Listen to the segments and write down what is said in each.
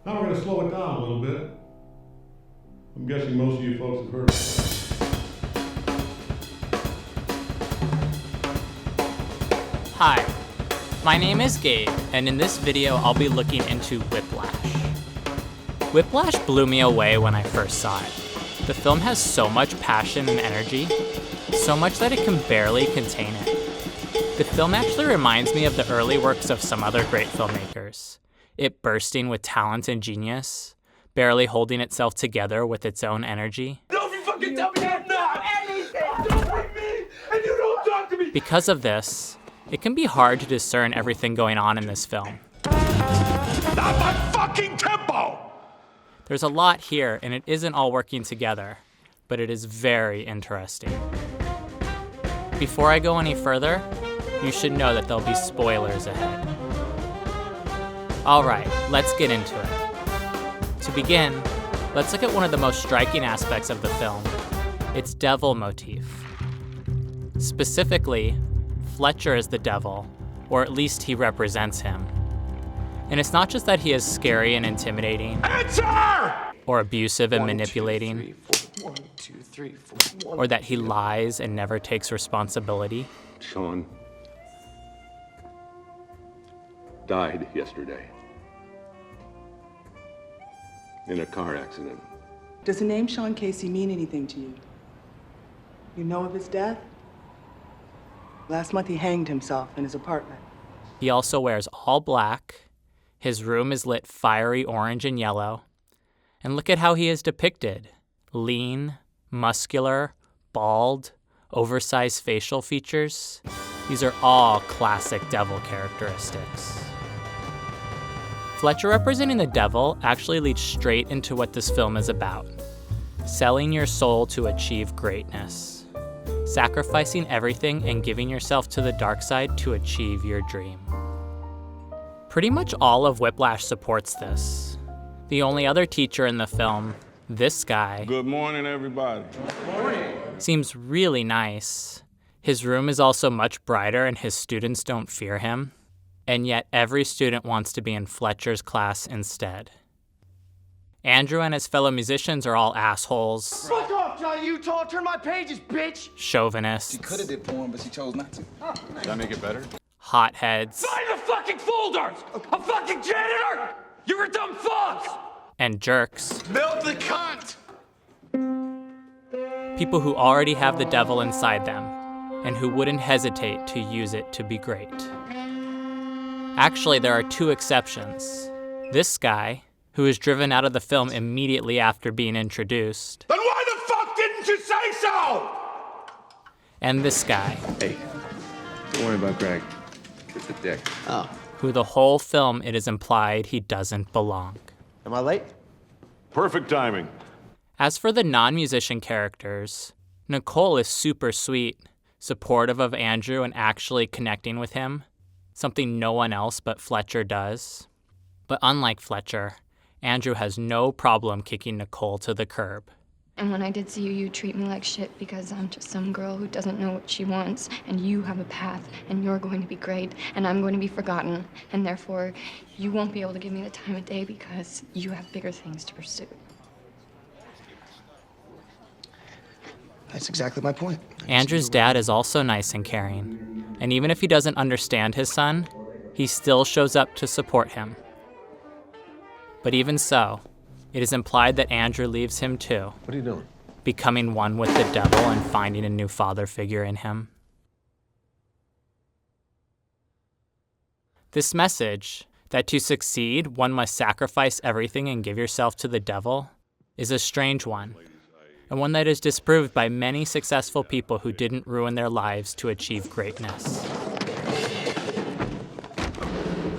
Now we're going to slow it down a little bit. I'm guessing most of you folks have heard of it. Hi, my name is Gabe, and in this video I'll be looking into Whiplash. Whiplash blew me away when I first saw it. The film has so much passion and energy, so much that it can barely contain it. The film actually reminds me of the early works of some other great filmmakers, it bursting with talent and genius, barely holding itself together with its own energy. No, you fucking tell me I'm not anything! Don't bring me, and you don't talk to me! Because of this, it can be hard to discern everything going on in this film. Not my fucking tempo! There's a lot here, and it isn't all working together, but it is very interesting. Before I go any further, you should know that there'll be spoilers ahead. Alright, let's get into it. To begin, let's look at one of the most striking aspects of the film, its devil motif. Specifically, Fletcher is the devil, or at least he represents him. And it's not just that he is scary and intimidating, Answer! or abusive and manipulating, or that he lies and never takes responsibility. Sean died yesterday in a car accident. Does the name Sean Casey mean anything to you? You know of his death? Last month he hanged himself in his apartment. He also wears all black. His room is lit fiery orange and yellow. And look at how he is depicted. Lean, muscular, bald, oversized facial features. These are all classic devil characteristics. Fletcher representing the devil actually leads straight into what this film is about. Selling your soul to achieve greatness. Sacrificing everything and giving yourself to the dark side to achieve your dream. Pretty much all of Whiplash supports this. The only other teacher in the film, this guy, Good morning, everybody. seems really nice. His room is also much brighter and his students don't fear him. And yet every student wants to be in Fletcher's class instead. Andrew and his fellow musicians are all assholes, Fuck off, Johnny Utah! Turn my pages, bitch! chauvinists, She could have did porn, but she chose not to. Did I make it better? hotheads, Find the fucking folders! A fucking janitor! You're a dumb fuck! and jerks. Milk the cunt! People who already have the devil inside them and who wouldn't hesitate to use it to be great. Actually, there are two exceptions. This guy, who is driven out of the film immediately after being introduced, Then why the fuck didn't you say so? and this guy, Hey, don't worry about Greg. Get the dick. who the whole film it is implied he doesn't belong. Am I late? Perfect timing. As for the non-musician characters, Nicole is super sweet, supportive of Andrew and actually connecting with him, something no one else but Fletcher does. But unlike Fletcher, Andrew has no problem kicking Nicole to the curb. And when I did see you, you treat me like shit because I'm just some girl who doesn't know what she wants, and you have a path, and you're going to be great, and I'm going to be forgotten, and therefore you won't be able to give me the time of day because you have bigger things to pursue. That's exactly my point. Andrew's dad is also nice and caring, and even if he doesn't understand his son, he still shows up to support him. But even so, it is implied that Andrew leaves him too, What are you doing? becoming one with the devil and finding a new father figure in him. This message, that to succeed, one must sacrifice everything and give yourself to the devil, is a strange one, and one that is disproved by many successful people who didn't ruin their lives to achieve greatness.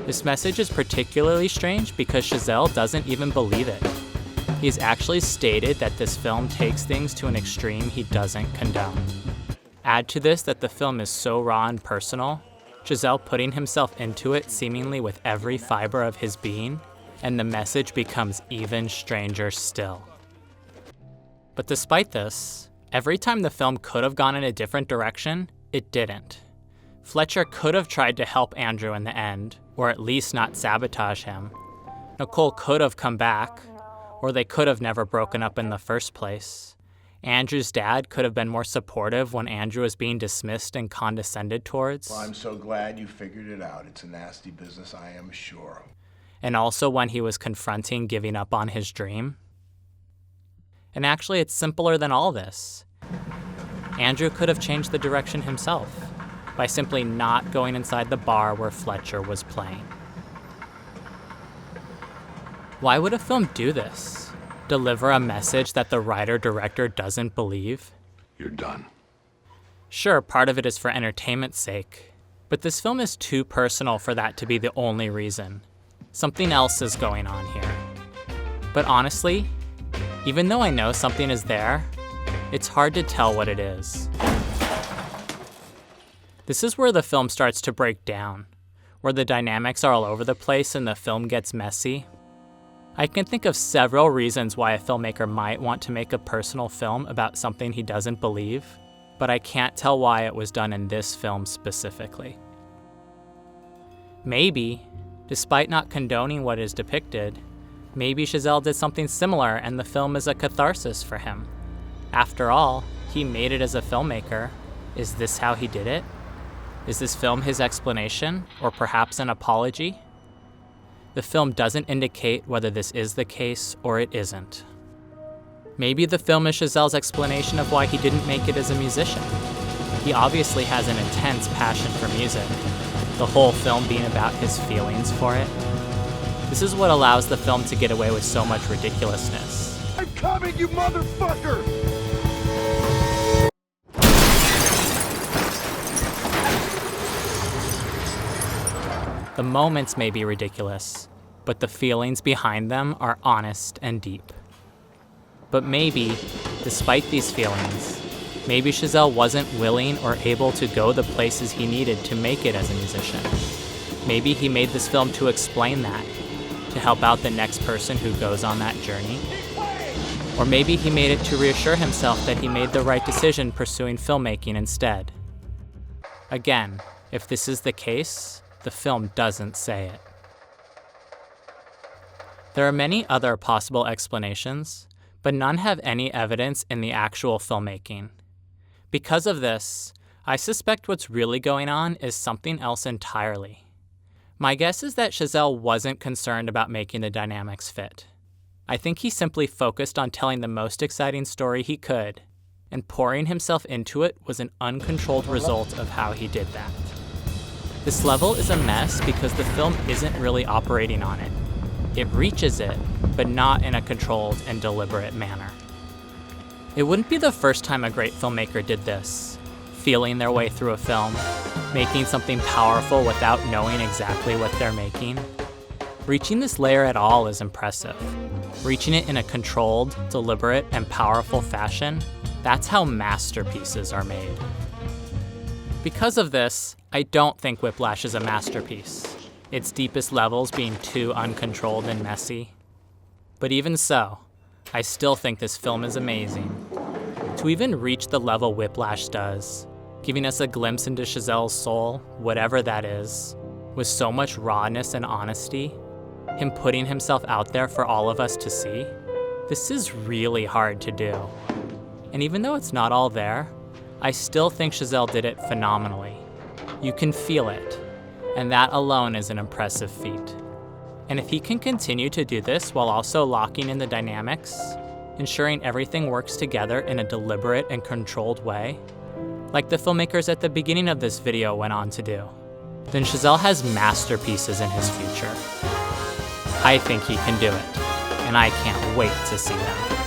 This message is particularly strange because Chazelle doesn't even believe it. He's actually stated that this film takes things to an extreme he doesn't condone. Add to this that the film is so raw and personal, Chazelle putting himself into it seemingly with every fiber of his being, and the message becomes even stranger still. But despite this, every time the film could have gone in a different direction, it didn't. Fletcher could have tried to help Andrew in the end, or at least not sabotage him. Nicole could have come back, or they could have never broken up in the first place. Andrew's dad could have been more supportive when Andrew was being dismissed and condescended towards. Well, I'm so glad you figured it out. It's a nasty business, I am sure. And also when he was confronting giving up on his dream. And actually, it's simpler than all this. Andrew could have changed the direction himself by simply not going inside the bar where Fletcher was playing. Why would a film do this? Deliver a message that the writer-director doesn't believe? You're done. Sure, part of it is for entertainment's sake, but this film is too personal for that to be the only reason. Something else is going on here. But honestly, even though I know something is there, it's hard to tell what it is. This is where the film starts to break down, where the dynamics are all over the place and the film gets messy. I can think of several reasons why a filmmaker might want to make a personal film about something he doesn't believe, but I can't tell why it was done in this film specifically. Maybe, despite not condoning what is depicted, maybe Chazelle did something similar and the film is a catharsis for him. After all, he made it as a filmmaker. Is this how he did it? Is this film his explanation, or perhaps an apology? The film doesn't indicate whether this is the case or it isn't. Maybe the film is Chazelle's explanation of why he didn't make it as a musician. He obviously has an intense passion for music, the whole film being about his feelings for it. This is what allows the film to get away with so much ridiculousness. I'm coming, you motherfucker! The moments may be ridiculous, but the feelings behind them are honest and deep. But maybe, despite these feelings, maybe Chazelle wasn't willing or able to go the places he needed to make it as a musician. Maybe he made this film to explain that, to help out the next person who goes on that journey. Or maybe he made it to reassure himself that he made the right decision pursuing filmmaking instead. Again, if this is the case, the film doesn't say it. There are many other possible explanations, but none have any evidence in the actual filmmaking. Because of this, I suspect what's really going on is something else entirely. My guess is that Chazelle wasn't concerned about making the dynamics fit. I think he simply focused on telling the most exciting story he could, and pouring himself into it was an uncontrolled result of how he did that. This level is a mess because the film isn't really operating on it. It reaches it, but not in a controlled and deliberate manner. It wouldn't be the first time a great filmmaker did this, feeling their way through a film, making something powerful without knowing exactly what they're making. Reaching this layer at all is impressive. Reaching it in a controlled, deliberate, and powerful fashion, that's how masterpieces are made. Because of this, I don't think Whiplash is a masterpiece, its deepest levels being too uncontrolled and messy. But even so, I still think this film is amazing. To even reach the level Whiplash does, giving us a glimpse into Chazelle's soul, whatever that is, with so much rawness and honesty, him putting himself out there for all of us to see, this is really hard to do. And even though it's not all there, I still think Chazelle did it phenomenally. You can feel it, and that alone is an impressive feat. And if he can continue to do this while also locking in the dynamics, ensuring everything works together in a deliberate and controlled way, like the filmmakers at the beginning of this video went on to do, then Chazelle has masterpieces in his future. I think he can do it, and I can't wait to see them.